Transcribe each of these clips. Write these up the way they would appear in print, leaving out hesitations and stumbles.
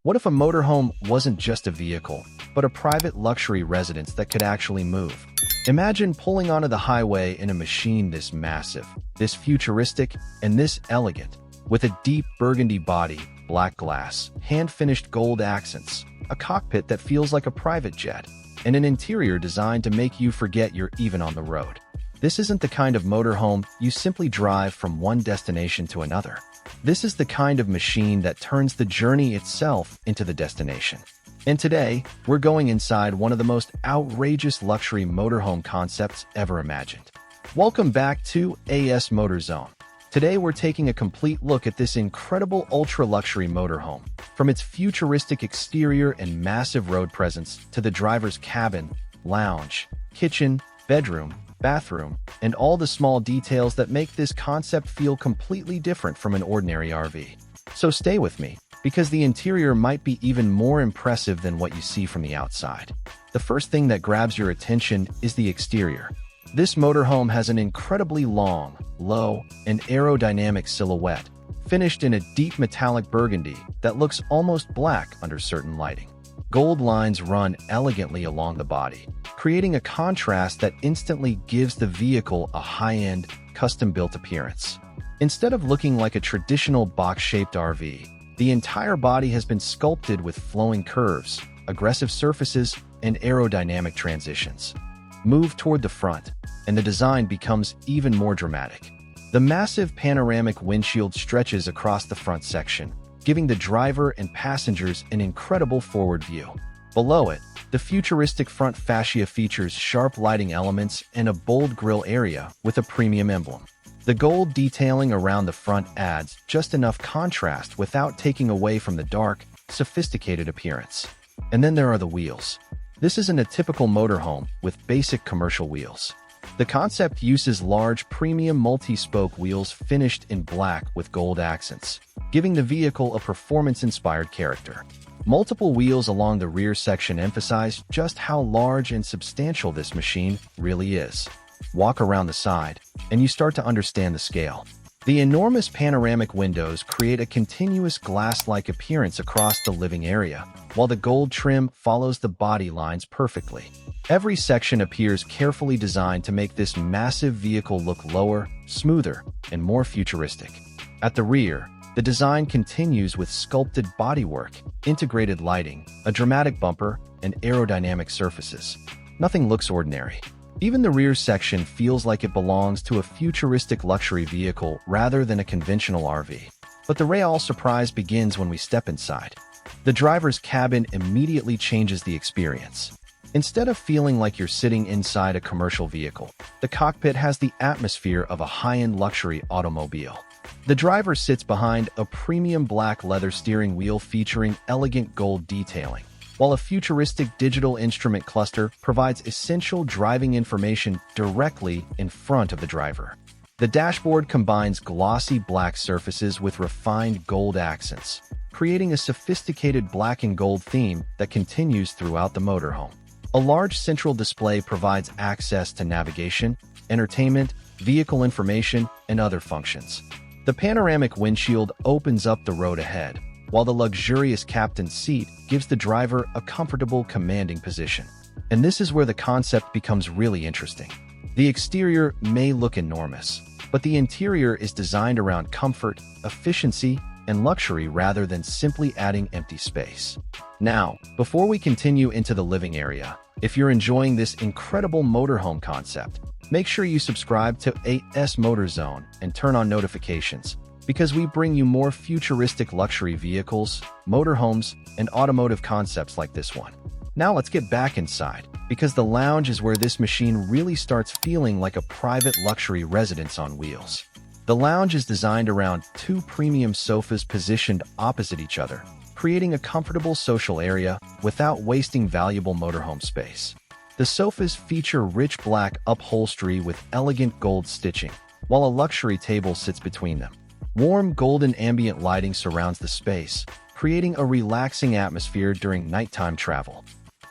What if a motorhome wasn't just a vehicle, but a private luxury residence that could actually move? Imagine pulling onto the highway in a machine this massive, this futuristic, and this elegant, with a deep burgundy body, black glass, hand-finished gold accents, a cockpit that feels like a private jet, and an interior designed to make you forget you're even on the road. This isn't the kind of motorhome you simply drive from one destination to another. This is the kind of machine that turns the journey itself into the destination. And today, we're going inside one of the most outrageous luxury motorhome concepts ever imagined. Welcome back to AS Motor Zone. Today, we're taking a complete look at this incredible ultra-luxury motorhome. From its futuristic exterior and massive road presence to the driver's cabin, lounge, kitchen, bedroom, bathroom, and all the small details that make this concept feel completely different from an ordinary RV. So stay with me, because the interior might be even more impressive than what you see from the outside. The first thing that grabs your attention is the exterior. This motorhome has an incredibly long, low, and aerodynamic silhouette, finished in a deep metallic burgundy that looks almost black under certain lighting. Gold lines run elegantly along the body, creating a contrast that instantly gives the vehicle a high-end, custom-built appearance. Instead of looking like a traditional box-shaped RV, the entire body has been sculpted with flowing curves, aggressive surfaces, and aerodynamic transitions. Move toward the front, and the design becomes even more dramatic. The massive panoramic windshield stretches across the front section, giving the driver and passengers an incredible forward view. Below it, the futuristic front fascia features sharp lighting elements and a bold grille area with a premium emblem. The gold detailing around the front adds just enough contrast without taking away from the dark, sophisticated appearance. And then there are the wheels. This isn't a typical motorhome with basic commercial wheels. The concept uses large premium multi-spoke wheels finished in black with gold accents, giving the vehicle a performance-inspired character. Multiple wheels along the rear section emphasize just how large and substantial this machine really is. Walk around the side, and you start to understand the scale. The enormous panoramic windows create a continuous glass-like appearance across the living area, while the gold trim follows the body lines perfectly. Every section appears carefully designed to make this massive vehicle look lower, smoother, and more futuristic. At the rear, the design continues with sculpted bodywork, integrated lighting, a dramatic bumper, and aerodynamic surfaces. Nothing looks ordinary. Even the rear section feels like it belongs to a futuristic luxury vehicle rather than a conventional RV. But the real surprise begins when we step inside. The driver's cabin immediately changes the experience. Instead of feeling like you're sitting inside a commercial vehicle, the cockpit has the atmosphere of a high-end luxury automobile. The driver sits behind a premium black leather steering wheel featuring elegant gold detailing, while a futuristic digital instrument cluster provides essential driving information directly in front of the driver. The dashboard combines glossy black surfaces with refined gold accents, creating a sophisticated black and gold theme that continues throughout the motorhome. A large central display provides access to navigation, entertainment, vehicle information, and other functions. The panoramic windshield opens up the road ahead, while the luxurious captain's seat gives the driver a comfortable, commanding position. And this is where the concept becomes really interesting. The exterior may look enormous, but the interior is designed around comfort, efficiency, and luxury rather than simply adding empty space. Now, before we continue into the living area, if you're enjoying this incredible motorhome concept, make sure you subscribe to AS Motor Zone and turn on notifications, because we bring you more futuristic luxury vehicles, motorhomes, and automotive concepts like this one. Now let's get back inside, because the lounge is where this machine really starts feeling like a private luxury residence on wheels. The lounge is designed around two premium sofas positioned opposite each other, creating a comfortable social area without wasting valuable motorhome space. The sofas feature rich black upholstery with elegant gold stitching, while a luxury table sits between them. Warm golden ambient lighting surrounds the space, creating a relaxing atmosphere during nighttime travel.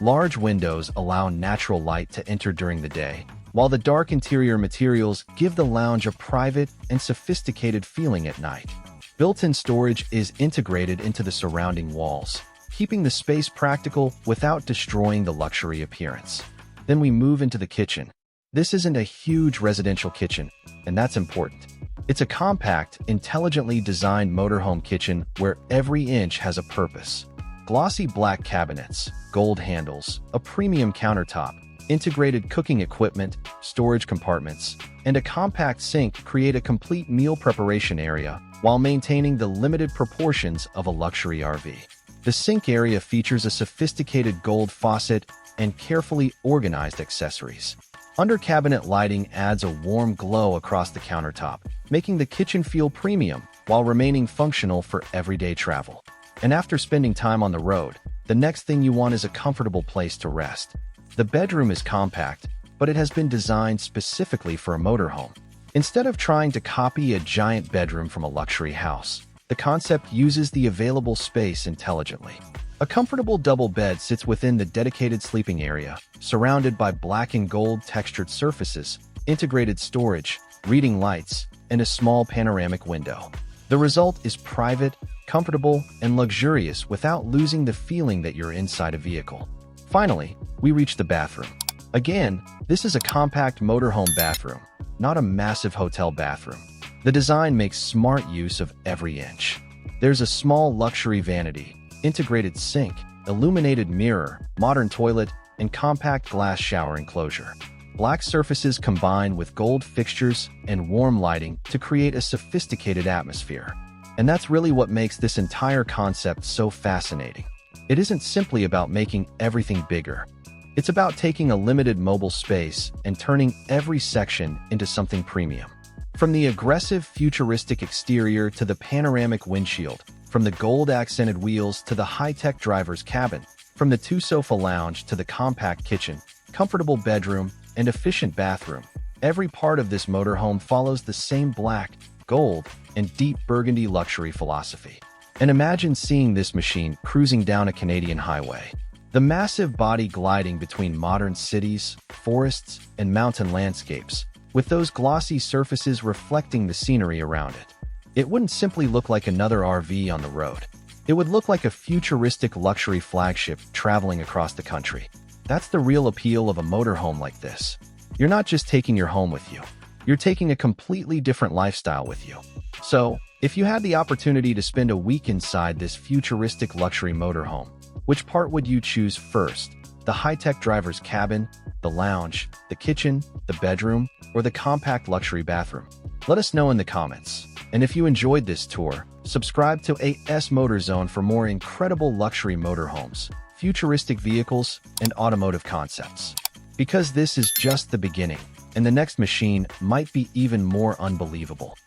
Large windows allow natural light to enter during the day, while the dark interior materials give the lounge a private and sophisticated feeling at night. Built-in storage is integrated into the surrounding walls, keeping the space practical without destroying the luxury appearance. Then we move into the kitchen. This isn't a huge residential kitchen, and that's important. It's a compact, intelligently designed motorhome kitchen where every inch has a purpose. Glossy black cabinets, gold handles, a premium countertop, integrated cooking equipment, storage compartments, and a compact sink create a complete meal preparation area while maintaining the limited proportions of a luxury RV. The sink area features a sophisticated gold faucet and carefully organized accessories. Under-cabinet lighting adds a warm glow across the countertop, making the kitchen feel premium while remaining functional for everyday travel. And after spending time on the road, the next thing you want is a comfortable place to rest. The bedroom is compact, but it has been designed specifically for a motorhome. Instead of trying to copy a giant bedroom from a luxury house, the concept uses the available space intelligently. A comfortable double bed sits within the dedicated sleeping area, surrounded by black and gold textured surfaces, integrated storage, reading lights, and a small panoramic window. The result is private, comfortable, and luxurious without losing the feeling that you're inside a vehicle. Finally, we reach the bathroom. Again, this is a compact motorhome bathroom, not a massive hotel bathroom. The design makes smart use of every inch. There's a small luxury vanity, integrated sink, illuminated mirror, modern toilet, and compact glass shower enclosure. Black surfaces combine with gold fixtures and warm lighting to create a sophisticated atmosphere. And that's really what makes this entire concept so fascinating. It isn't simply about making everything bigger. It's about taking a limited mobile space and turning every section into something premium. From the aggressive, futuristic exterior to the panoramic windshield, from the gold-accented wheels to the high-tech driver's cabin, from the two-sofa lounge to the compact kitchen, comfortable bedroom, and efficient bathroom, every part of this motorhome follows the same black, gold, and deep burgundy luxury philosophy. And imagine seeing this machine cruising down a Canadian highway. The massive body gliding between modern cities, forests, and mountain landscapes, with those glossy surfaces reflecting the scenery around it. It wouldn't simply look like another RV on the road. It would look like a futuristic luxury flagship traveling across the country. That's the real appeal of a motorhome like this. You're not just taking your home with you. You're taking a completely different lifestyle with you. So, if you had the opportunity to spend a week inside this futuristic luxury motorhome, which part would you choose first? The high-tech driver's cabin, the lounge, the kitchen, the bedroom, or the compact luxury bathroom? Let us know in the comments. And if you enjoyed this tour, subscribe to AS Motor Zone for more incredible luxury motorhomes, futuristic vehicles, and automotive concepts. Because this is just the beginning, and the next machine might be even more unbelievable.